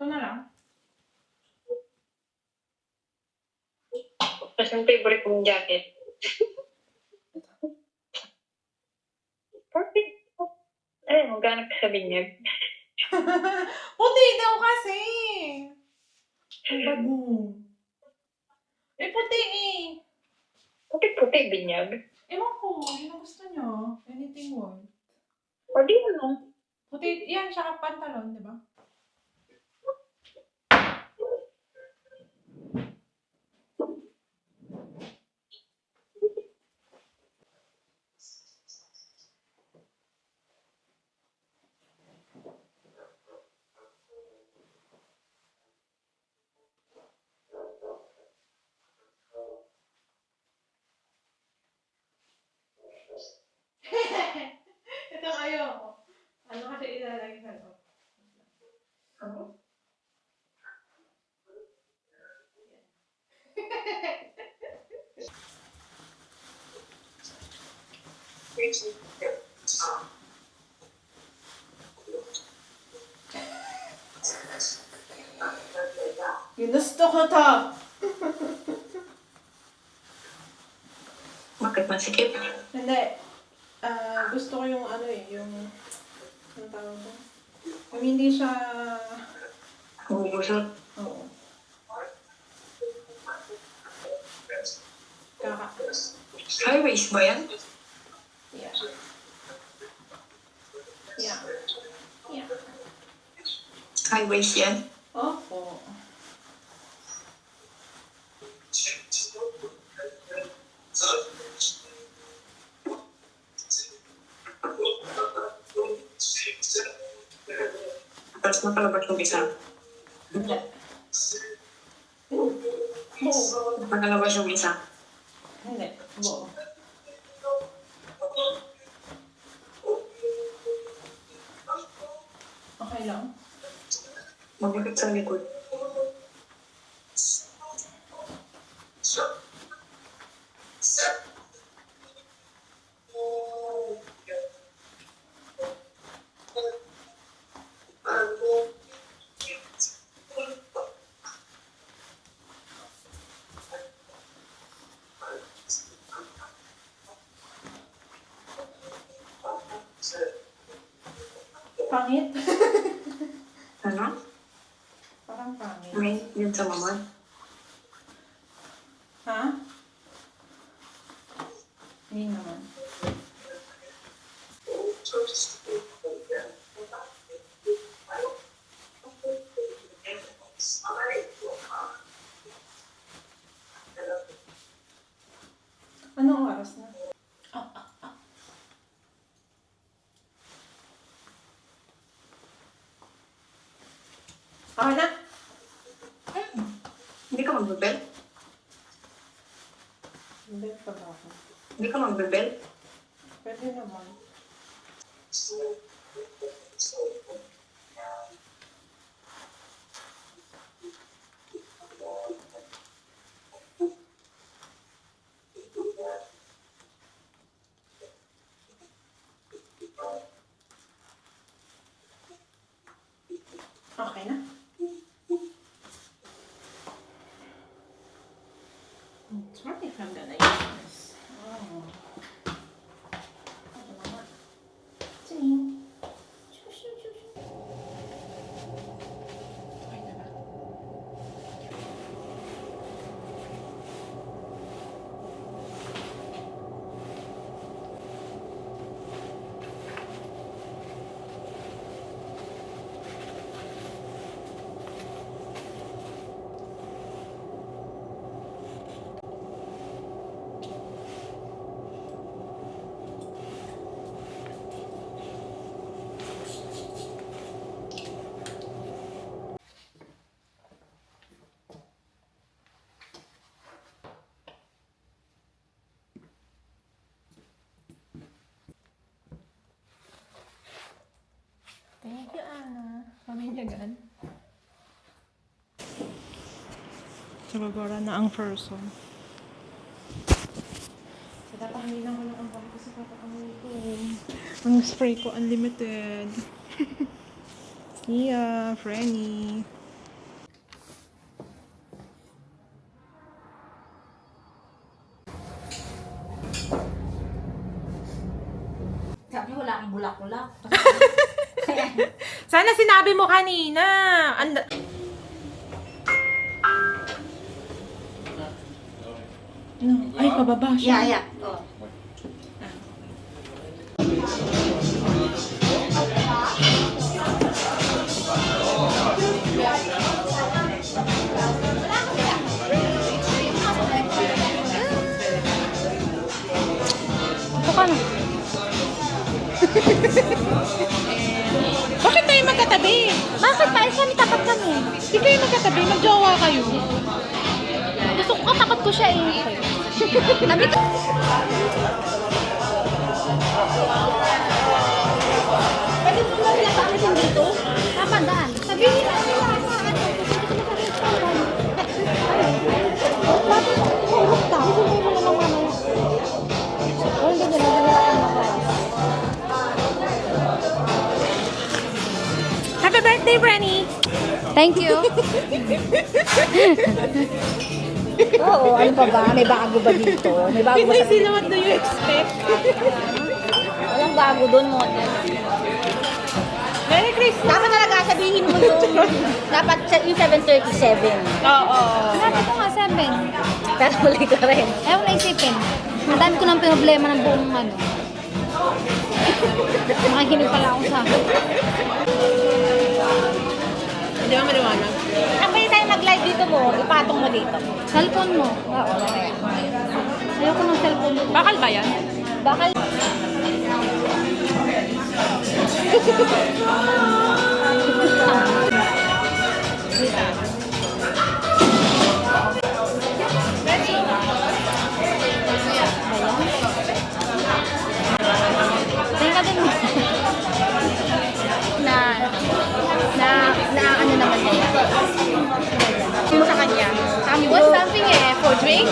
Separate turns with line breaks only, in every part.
Ito na lang.
Tapos yung favorite mong jacket. Perfect. Ay, maghanap ka sa binyag.
Puti daw kasi. Ang bad mo. Eh, puti eh.
Puti-puti binyag.
Ewan ko, yun ang gusto niyo. Anything worth.
O di ano?
Puti, yan, siya pantalon, di ba? Ito kayo. Ano kasi ilalagay sa loob?
Ano?
Ginusto ko to.
Bakit masikip?
Hindi. Gusto ko yung ano eh, yung... Ano tawag ko? Yung hindi siya...
Bubusot.
Oo. Kaka...
High waist ba yan?
Yeah. Yeah. Yeah.
High waist yan?
Opo.
Tapos napalabas yung isa.
Hindi.
Napalabas yung isa.
Hindi. Buo. Okay lang.
Magbukit sa likod.
Pangit?
Ano?
Parang pangit.
May yun sa mama.
Ha? Hindi naman. Anong oras na? Okay na?
Hindi ka magbebel?
Hindi pa ba ako?
Hindi ka magbebel?
Pwede naman. Okay na? What if I'm gonna use this? Oh. Ano naman? Ting. Okay na ba? Paminyagan. Nababara na ang person. So, tatahanginan ko lang ang bahay kasi papaamoy ko. Ang spray ko, unlimited. See ya, Frenny.
Sabi wala akong bulak-bulak.
Sana sinabi mo kanina. No. Ay, pababa siya.
Yeah. Oh.
Ito ka na. Bakit tayo magkatabi?
Bakit pa? Saan tapat kami?
Hindi kayo magkatabi, magjowa kayo.
Gusto ko tapat ko siya eh. Tabi ka. Pwede mo ba nila paalisin dito? Tama, daan. Sabihin na nila sa ano. Bakit purok ka? Hindi mo naman ano. Hindi nila ang
Happy birthday, Brenny!
Thank you. Oo, ano pa ba? May bago ba dito? May bago ba
Hindi
sa...
sila, what do you expect?
Walang bago doon mo.
Merry Christmas!
Dapat talaga sabihin mo yung... Dapat yung 737.
Oo.
Dapat ko nga 7. Pero huli ka rin. Ayaw na isipin. Ang dami ko ng problema ng buong ano. Makikinig pala ako sa...
Hindi ba maliwanag?
Kapag tayo mag-live dito mo, ipatong mo dito. Cellphone mo. Oo, ayoko ng cellphone mo.
Bakal ba yan?
Bakal. Tingnan din mo. Na ano naman niya. Mo sa kanya.
What's something for drink?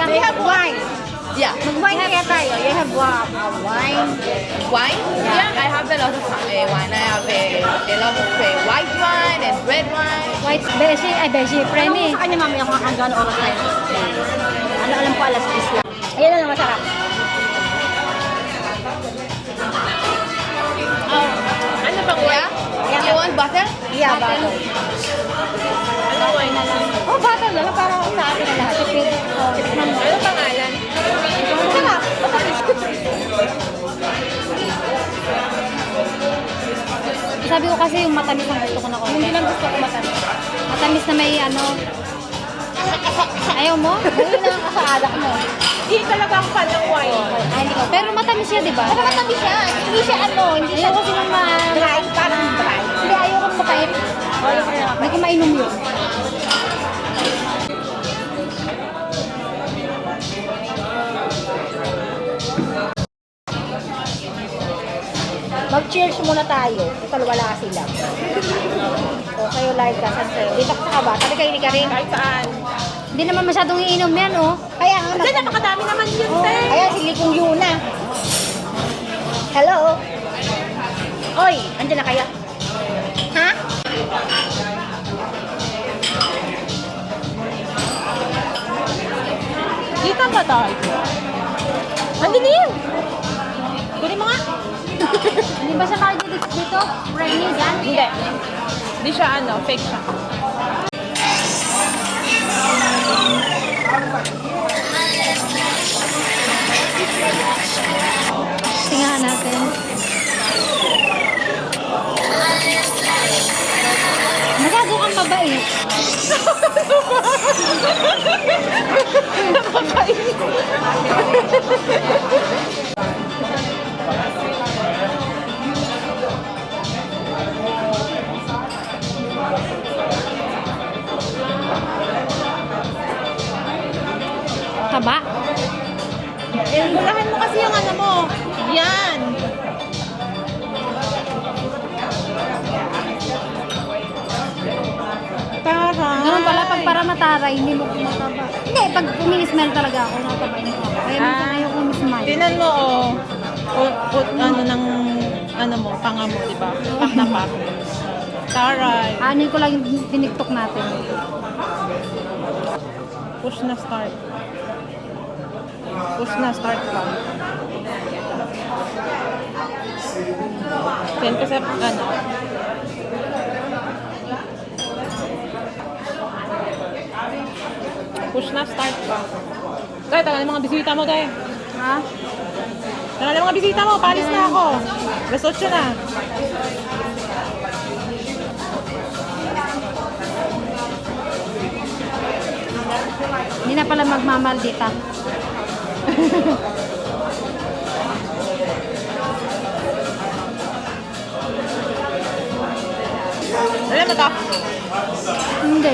They have wine.
Yeah.
Mag-wine kaya tayo. You have wine.
Wine? Yeah, I have a lot of wine. I have a lot of white wine and red wine.
White, beshi, Frenny. Ano sa kanya mamaya kung hanggang oras tayo? Ano alam ko, alas 10 lang. Ayan na lang masarap.
Ano ba kuya? You want butter?
Yeah, bottle.
Ano wine na lang?
Oh, bottle na lang para sa atin na lahat.
Ano pangalan?
Sarap. Sabi ko kasi yung matamis ang gusto ko na konti.
Hindi lang gusto ko matamis.
Matamis na may ano. Ayaw mo? Gawin na lang sa alak mo.
Hindi talaga ako fan ng wine.
Ay, hindi ko. Pero matamis siya, di ba? Pero matamis siya. Hindi siya ano. Hindi siya kasi nang dry. Parang dry. Hindi, ayaw ko mapait. Hindi ko mainom yun. Mag-cheers muna tayo. Total wala sila. O, kayo live ka. Saan kayo? Dito ka ba? Tabi kayo ni Karin.
Kahit saan.
Hindi naman masyadong iinom yan, oh. Kaya nga.
Kasi napakadami naman yun,
Oh,
te.
ayan, si Likong Yuna. Hello? Oy, andyan na kaya? Ha?
Dito ba tayo? Andun na yun. Kunin mo nga.
Hindi ba siya kaya dito? Rainy dyan?
Hindi. Hindi siya ano, fake siya.
Tingnan natin. Nagago kang babae. Taba.
Bulahan mo kasi yung ano mo. Yan.
para mataray, hindi mo mataba. Hindi, pag umi-smile talaga ako, natabain ako. Kaya minsan ayoko umi-smile.
Tinan mo, oh. Ano ng, ano mo, panga mo, di ba? Pak na pak. Taray.
Ano ko lang yung tiniktok natin.
Push na start. Push na start pa. Send ko sa, ano. Push na start pa. Tay, tagal ng mga bisita mo, tay.
Ha?
Tagal ng mga bisita mo, palis na ako. Alas 8 na.
Hindi na pala magmamaldita.
Alam mo to?
Hindi.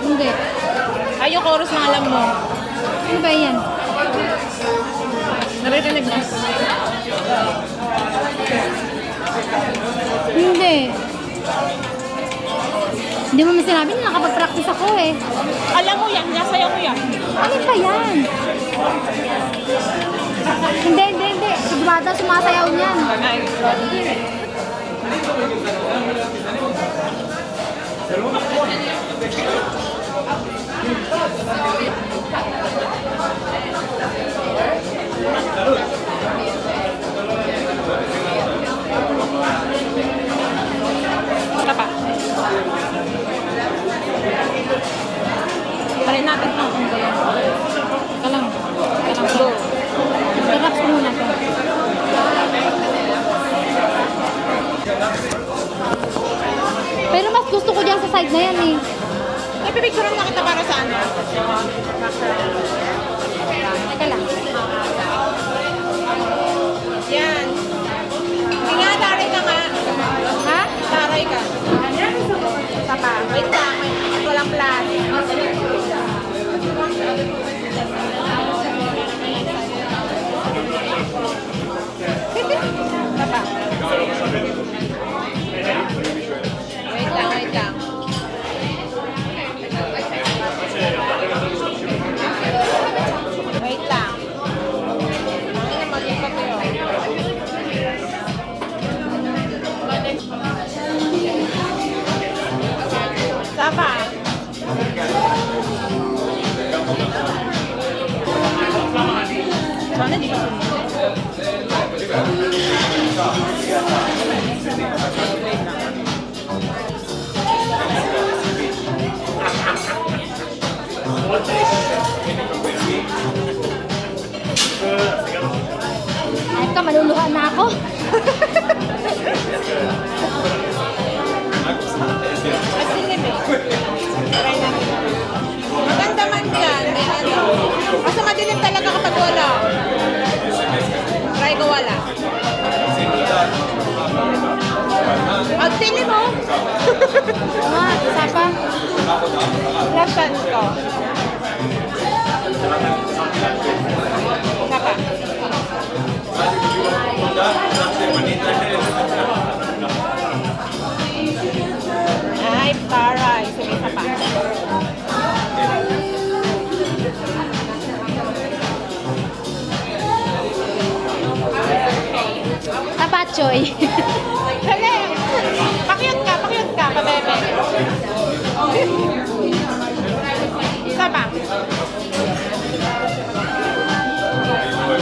Hindi.
Ay, yung chorus na alam mo.
Ano ba yan?
Naririnig mo?
Hindi. Hindi mo sinabi na nakapag-practice ako eh.
Alam mo yan, nasayaw mo yan.
Ano ba yan? Hindi. Si Bata sumasayaw niyan.
Ay, Ito pa. Try natin kung ano ba yan. Ika lang. Go.
I-raps ko muna to. Pero mas gusto ko dyan sa side na yan eh.
Ay, pipicture mo kita para saan?
Teka lang.
Yan. Hindi nga, taray ka nga.
Ha?
Taray ka. Papa, wait lang. Walang plan. Papa. Wait lang. Wait lang. Ano mag-ipat yun? Sapa. Sana di ka
Kahit ka, maluluhan na ako.
Masilim eh. Try natin. Maganda man yan. May ano. Basta madilim talaga kapag wala. Try ko wala. Ang dilim mo.
Sapa.
Lasan ko. Sapa. Ay, taray. Sige, sapa.
Sapa, Choy.
Dali. Pakyut ka, pabebe. Sapa.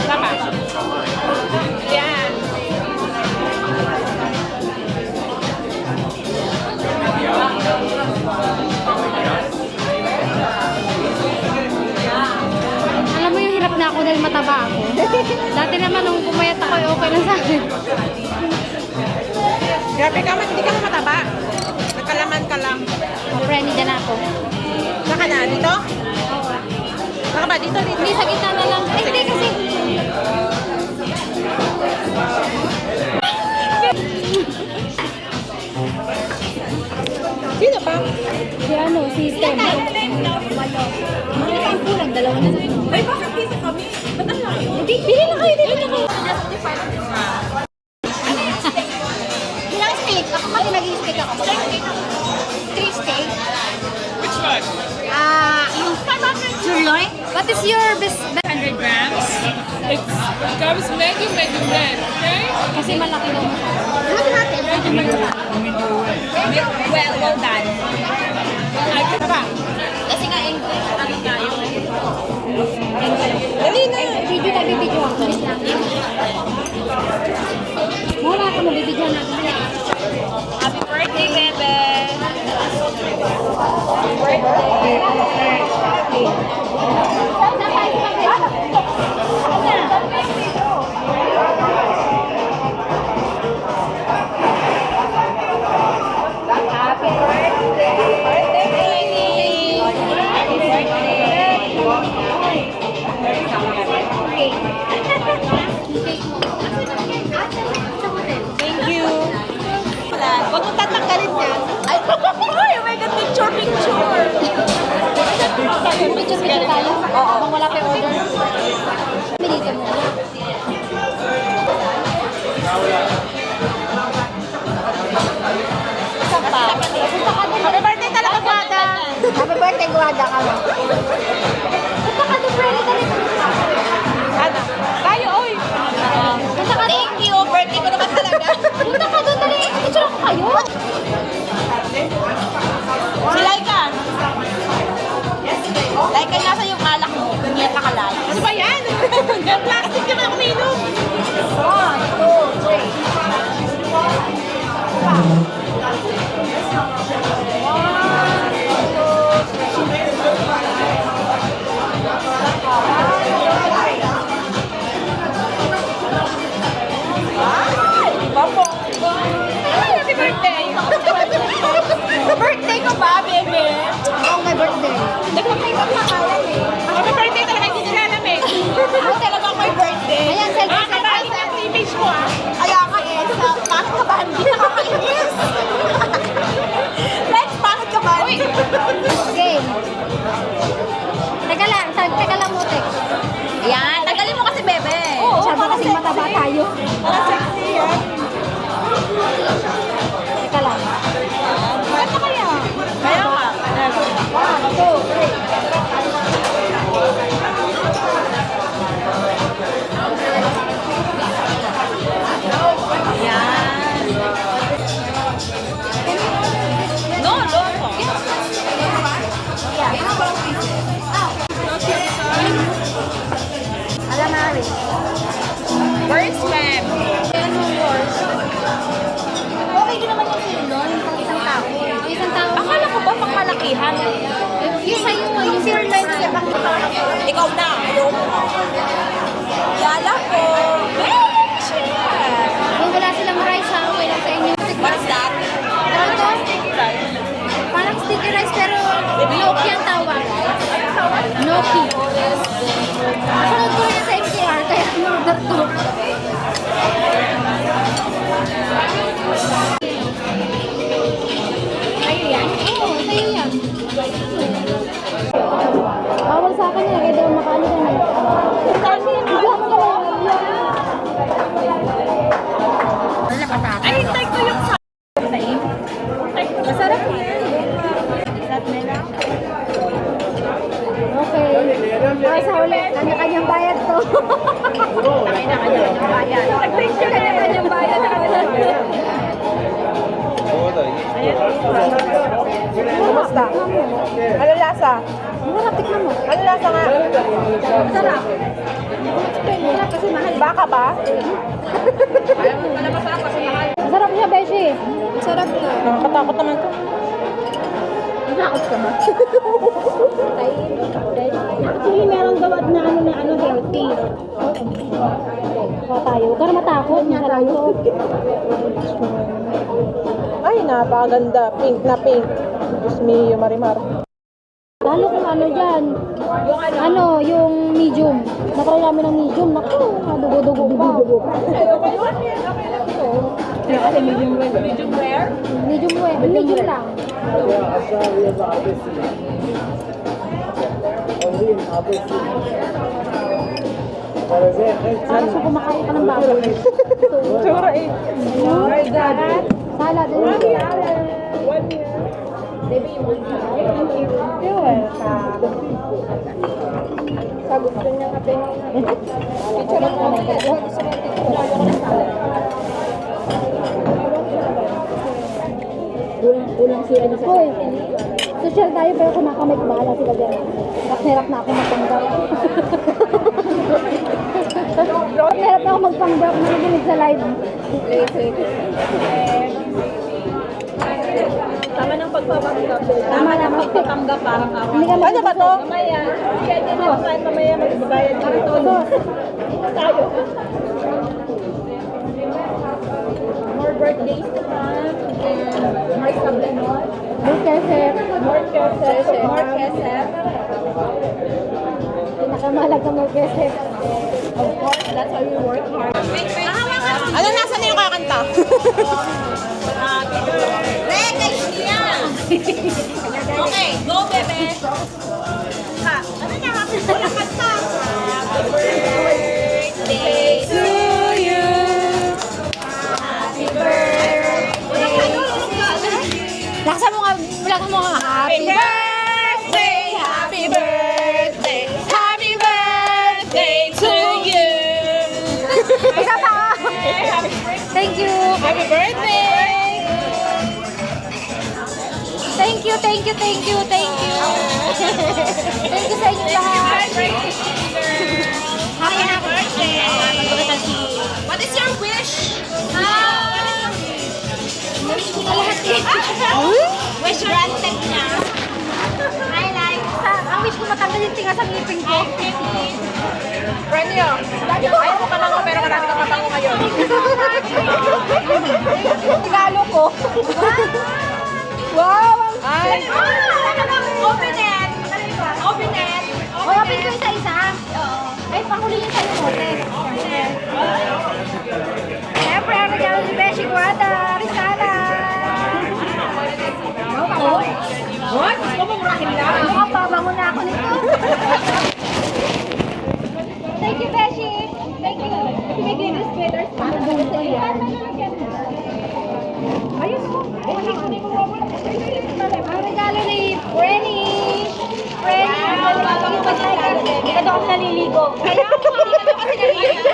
Sapa. Yan.
Alam mo yung hirap na ako dahil mataba ako. Dati naman nung pumayat ako, okay lang sa akin.
Grabe ka man, hindi ka mataba. Nagkalaman ka lang.
Friendly din ako.
Saka na, dito? Saka ba, dito?
Hindi, sa gitna na lang. Ay, hindi kasi.
Sino pa?
Si ano, si Stem. Malaki ang kulang, dalawa na sa'yo.
Ay, bakit dito kami? Ba't ang layo?
Hindi, pili na kayo, pili na kayo. Ilang steak? Ako pati nag-i-steak ako. 3 steak? Yung sirloin? What is your best?
100 grams. It comes medium rare, okay?
Kasi malaki daw siya. Ano natin?
Well done. Ay, pa.
Kasi nga, ano tayo?
Dali na.
Video tayo, video ako. Bilis lang. Wala ako, mabibigyan natin.
Happy birthday, bebe.
Thank you. Wala. Huwag mo tatanggalin yan. Ay, oh my God, picture.
Picture tayo? Oo. Kung wala pa yung order. Dito mo.
Isa pa. Happy birthday talaga, Guada.
Happy birthday, Guada ka mo. Punta ka doon, Freddy, dali.
Ano? Tayo, oy.
Punta ka doon.
Thank you. Birthday ko naman talaga.
Punta ka doon, dali. Picture ako kayo.
Si Laika. Laika, nasa yung alak mo. Hindi yan nakalay. Ano ba yan? Plastic naman ako minum. 1, 2, 3. Happy birthday! Birthday ko ba, bebe?
Oo, may birthday.
Nagpapaypap na kalan eh. Happy birthday talaga, hindi nila namin. Ako talaga may birthday.
Ayan, selfie,
Ah, kabali
selfie.
ang image mo ah. Kaya ka eh, sa bakit ka ba? Hindi nakakainis. Lex, bakit ka ba?
Game. Teka lang mo, Tek.
Ayan, tagalin mo kasi bebe.
Sabi kasing mataba tayo.
Para sexy yan.
Teka lang.
Bakit ka kaya? Kaya ka.
1, 2, 3.
Ayan. No, loko.
Alam na rin.
First ma'am.
Ayan yung course. Okay din naman yung sirloin pang isang tao. Isang tao.
Akala ko ba pang malakihan?
Yung sa'yo mo, yung sirloin sa pang
Ikaw na. Yala ko. Bitch!
Yung wala silang rice ha, okay lang sa inyo.
What is that?
Ano to? Parang sticky rice pero gnocchi ang tawag. Gnocchi. Napanood ko rin sa MTR kaya in-order ko. Sa'yo yan? Oo, sa'yo yan. Bawal sa akin yan, kaya di ako makaano ka na. Bigla mo ka lang.
Ay, hintay ko yung sa... Masarap yan.
Okay. Para sa ulit, kanya-kanyang bayad to. Kanya-kanyang bayad. Kanya-kanyang bayad.
Kumusta? Ano lasa?
Masarap, tikman mo.
Ano lasa nga?
Masarap. Masarap kasi mahal.
Baka ba?
Masarap siya, Beshi. Masarap na.
Nakakatakot naman to.
Nakakot ka ba? Actually, meron gawad na healthy. Kaya tayo. Huwag ka na matakot. Tayo.
Ay, napakaganda. Pink na pink. Diyos me, Marimar.
Lalo kung ano dyan. Yung medium. Nakarami namin ng medium. Naku, dugo-dugo pa.
Kasi medium rare. Medium rare?
Medium lang. Parang sa kumakain ka ng baboy.
Tsura eh. Oh my God.
Salad.
1 year. 1 year. Baby, you want salad?
You're welcome. Sa gusto niya kape. Picture lang kami. Gusto mo picture. Ayoko na sa ulang si ano sa hoy, social tayo pero kumakamit bahala sila dyan. Hirap na ako magpanggap. Hirap na ako magpanggap. Nakikinig sa live.
Tama ng pagpapanggap.
Tama na
Pagpapanggap parang ako.
Hindi ka
Ano ba to?
Mamaya.
Kaya din ako kahit mamaya magbabayad ka rin. Tayo. More birthdays to come. And more sablenol.
More kesef.
More kesef. More kesef.
Pinakamahalaga more kesef.
Of course, that's why we work hard.
Ano nasa na yung kakanta?
Okay, go bebe. Ha, ano na? Walang kanta. Happy birthday to you. Happy birthday.
Laksa mo nga.
Happy birthday. Happy birthday. Happy birthday to you.
Isa pa. Thank you.
Happy birthday.
Thank you. Thank you sa inyo lahat.
Happy birthday. What is your wish?
Lahat eh.
Wish granted na.
Ang wish ko matanggal yung tinga sa ngipin ko.
Friend nyo, ayaw mo ka lang pero marami kang matango ngayon.
Regalo ko. Wow!
Ay,
Open it. Open it.
Open ko isa-isa. Ay, panghuli yung sa'yo mote. Siyempre, ang regalo ni Beshi Guada, Rizala.
What? Gusto mo murahin lang?
Mukhang babango na ako nito. Thank you, Beshi. Thank you. Kasi may glitter sweaters pa. Ayun mo. Ang regalo ni Frenny. Frenny. Hindi ka ako naliligo. Kaya ako, hindi ka kasi naliligo.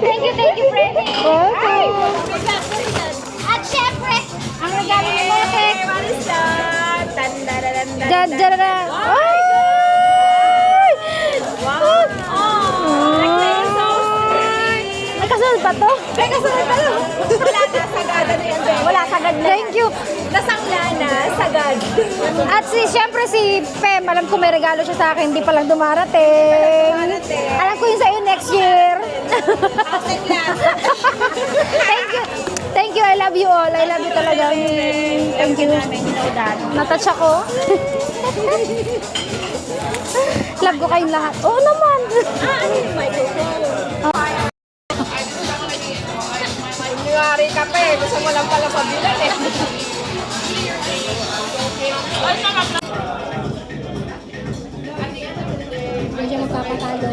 Thank you, Frenny. Ay! At syempre, ang regalo ni Motek. Dadadada. Ay! Wow! May kasunod pa to?
May kasunod pa lang. Wala na, sagada na yan.
Wala, sagad na. Thank you.
Nasangla na, sagad.
At syempre si Pem, alam ko may regalo siya sa akin, hindi pa lang dumarating. Alam ko yun sa'yo next year. Thank you. Thank you, I love you all. I love you talaga. Thank you. Natouch ako. Love ko kayong lahat. Oo naman.
Kunwari ka pa eh. Gusto mo lang pala pabilan eh.
Hindi siya magpapatalo.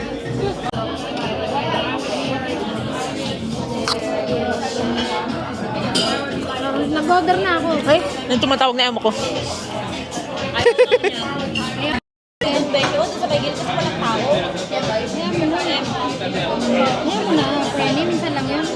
Nag-order na ako.
Ay, nang tumatawag na amo ko.
Ayan mo na, Frenny. Minsan lang yun.